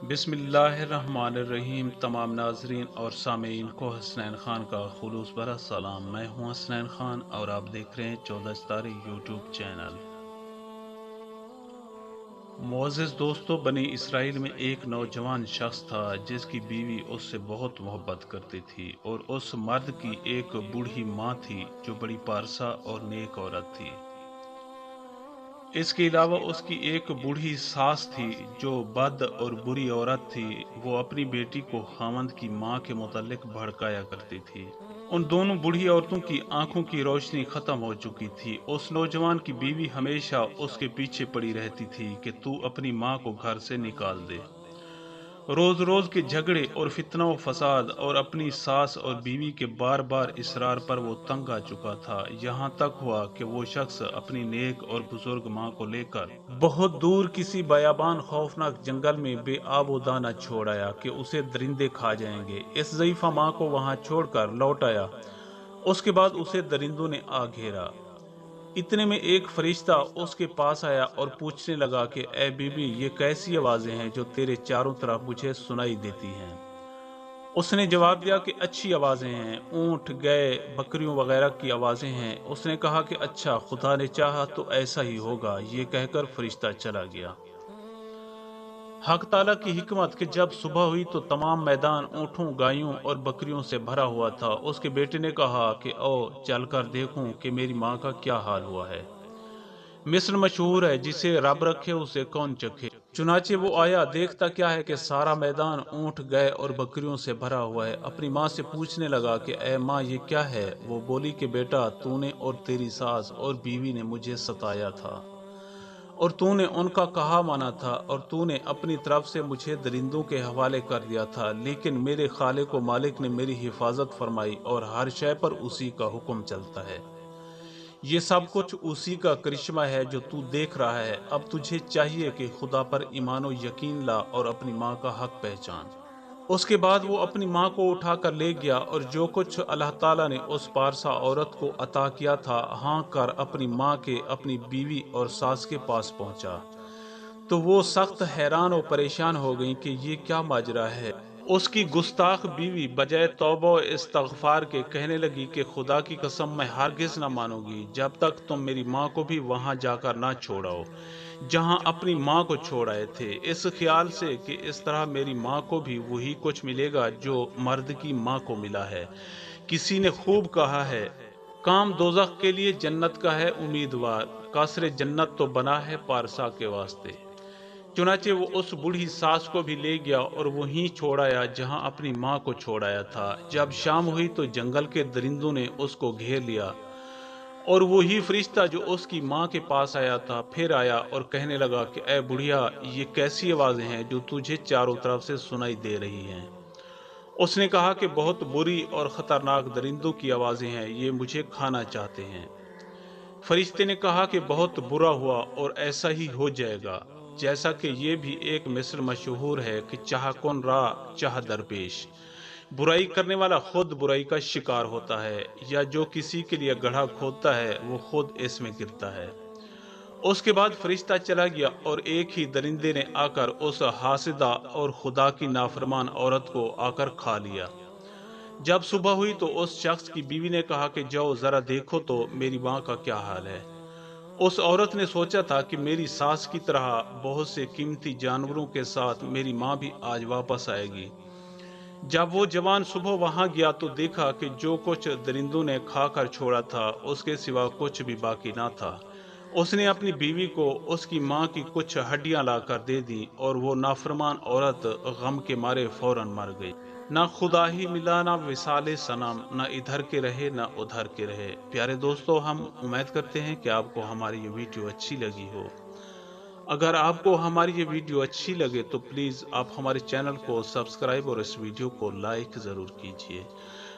بسم اللہ الرحمن الرحیم۔ تمام ناظرین اور سامعین کو حسنین خان کا خلوص بھرا سلام۔ میں ہوں حسنین خان اور آپ دیکھ رہے ہیں 14 ستارے یوٹیوب چینل۔ معزز دوستو، بنی اسرائیل میں ایک نوجوان شخص تھا جس کی بیوی اس سے بہت محبت کرتی تھی، اور اس مرد کی ایک بوڑھی ماں تھی جو بڑی پارسا اور نیک عورت تھی۔ اس کے علاوہ اس کی ایک بوڑھی ساس تھی جو بد اور بری عورت تھی۔ وہ اپنی بیٹی کو خاوند کی ماں کے متعلق بھڑکایا کرتی تھی۔ ان دونوں بوڑھی عورتوں کی آنکھوں کی روشنی ختم ہو چکی تھی۔ اس نوجوان کی بیوی ہمیشہ اس کے پیچھے پڑی رہتی تھی کہ تو اپنی ماں کو گھر سے نکال دے۔ روز روز کے جھگڑے اور فتنہ و فساد اور اپنی ساس اور بیوی کے بار بار اصرار پر وہ تنگ آ چکا تھا، یہاں تک ہوا کہ وہ شخص اپنی نیک اور بزرگ ماں کو لے کر بہت دور کسی بیابان خوفناک جنگل میں بے آب و دانہ چھوڑ آیا کہ اسے درندے کھا جائیں گے۔ اس ضعیفہ ماں کو وہاں چھوڑ کر لوٹ آیا۔ اس کے بعد اسے درندوں نے آ گھیرا۔ اتنے میں ایک فرشتہ اس کے پاس آیا اور پوچھنے لگا کہ اے بی بی، یہ کیسی آوازیں ہیں جو تیرے چاروں طرف مجھے سنائی دیتی ہیں؟ اس نے جواب دیا کہ اچھی آوازیں ہیں، اونٹ، گائے، بکریوں وغیرہ کی آوازیں ہیں۔ اس نے کہا کہ اچھا، خدا نے چاہا تو ایسا ہی ہوگا۔ یہ کہہ کر فرشتہ چلا گیا۔ حق تعالیٰ کی حکمت کہ جب صبح ہوئی تو تمام میدان اونٹوں، گایوں اور بکریوں سے بھرا ہوا تھا۔ اس کے بیٹے نے کہا کہ او چل کر دیکھوں کہ میری ماں کا کیا حال ہوا ہے۔ مثل مشہور ہے، جسے رب رکھے اسے کون چکھے۔ چنانچہ وہ آیا، دیکھتا کیا ہے کہ سارا میدان اونٹ، گائے اور بکریوں سے بھرا ہوا ہے۔ اپنی ماں سے پوچھنے لگا کہ اے ماں، یہ کیا ہے؟ وہ بولی کہ بیٹا، تو نے اور تیری ساس اور بیوی نے مجھے ستایا تھا، اور تو نے ان کا کہا مانا تھا، اور تو نے اپنی طرف سے مجھے درندوں کے حوالے کر دیا تھا، لیکن میرے خالق و مالک نے میری حفاظت فرمائی، اور ہر شے پر اسی کا حکم چلتا ہے۔ یہ سب کچھ اسی کا کرشمہ ہے جو تو دیکھ رہا ہے۔ اب تجھے چاہیے کہ خدا پر ایمان و یقین لا اور اپنی ماں کا حق پہچان۔ اس کے بعد وہ اپنی ماں کو اٹھا کر لے گیا، اور جو کچھ اللہ تعالیٰ نے اس پارسا عورت کو عطا کیا تھا ہانک کر اپنی ماں کے، اپنی بیوی اور ساس کے پاس پہنچا، تو وہ سخت حیران و پریشان ہو گئیں کہ یہ کیا ماجرا ہے۔ اس کی گستاخ بیوی بجائے توبہ و استغفار کے کہنے لگی کہ خدا کی قسم، میں ہرگز نہ مانوں گی جب تک تم میری ماں کو بھی وہاں جا کر نہ چھوڑاؤ جہاں اپنی ماں کو چھوڑ آئے تھے، اس خیال سے کہ اس طرح میری ماں کو بھی وہی کچھ ملے گا جو مرد کی ماں کو ملا ہے۔ کسی نے خوب کہا ہے، کام دوزخ کے لیے جنت کا ہے امیدوار، قصر جنت تو بنا ہے پارسا کے واسطے۔ چنانچہ وہ اس بوڑھی ساس کو بھی لے گیا اور وہیں چھوڑ آیا جہاں اپنی ماں کو چھوڑ آیا تھا۔ جب شام ہوئی تو جنگل کے درندوں نے اس کو گھیر لیا، اور وہی فرشتہ جو اس کی ماں کے پاس آیا تھا پھر آیا اور کہنے لگا کہ اے بڑھیا، یہ کیسی آوازیں ہیں جو تجھے چاروں طرف سے سنائی دے رہی ہیں؟ اس نے کہا کہ بہت بری اور خطرناک درندوں کی آوازیں ہیں، یہ مجھے کھانا چاہتے ہیں۔ فرشتے نے کہا کہ بہت برا ہوا، اور ایسا ہی ہو جائے گا، جیسا کہ یہ بھی ایک مثل مشہور ہے کہ چاہ کن راہ چاہ درپیش۔ برائی کرنے والا خود برائی کا شکار ہوتا ہے، یا جو کسی کے لیے گڑھا کھودتا ہے وہ خود اس میں گرتا ہے۔ اس کے بعد فرشتہ چلا گیا، اور ایک ہی درندے نے آ کر اس حاسدہ اور خدا کی نافرمان عورت کو آ کر کھا لیا۔ جب صبح ہوئی تو اس شخص کی بیوی نے کہا کہ جاؤ ذرا دیکھو تو میری ماں کا کیا حال ہے۔ اس عورت نے سوچا تھا کہ میری ساس کی طرح بہت سے قیمتی جانوروں کے ساتھ میری ماں بھی آج واپس آئے گی۔ جب وہ جوان صبح وہاں گیا تو دیکھا کہ جو کچھ درندوں نے کھا کر چھوڑا تھا اس کے سوا کچھ بھی باقی نہ تھا۔ اس نے اپنی بیوی کو اس کی ماں کی کچھ ہڈیاں لا کر دے دیں، اور وہ نافرمان عورت غم کے مارے فوراً مر گئی۔ نہ خدا ہی ملا، نہ وصال صنم، نہ ادھر کے رہے نہ ادھر کے رہے۔ پیارے دوستو، ہم امید کرتے ہیں کہ آپ کو ہماری یہ ویڈیو اچھی لگی ہو۔ اگر آپ کو ہماری یہ ویڈیو اچھی لگے تو پلیز آپ ہمارے چینل کو سبسکرائب اور اس ویڈیو کو لائک ضرور کیجئے۔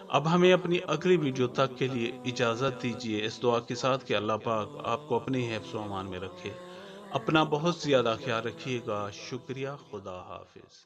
اب ہمیں اپنی اگلی ویڈیو تک کے لیے اجازت دیجیے، اس دعا کے ساتھ کہ اللہ پاک آپ کو اپنے حفظ و امان میں رکھے۔ اپنا بہت زیادہ خیال رکھیے گا۔ شکریہ۔ خدا حافظ۔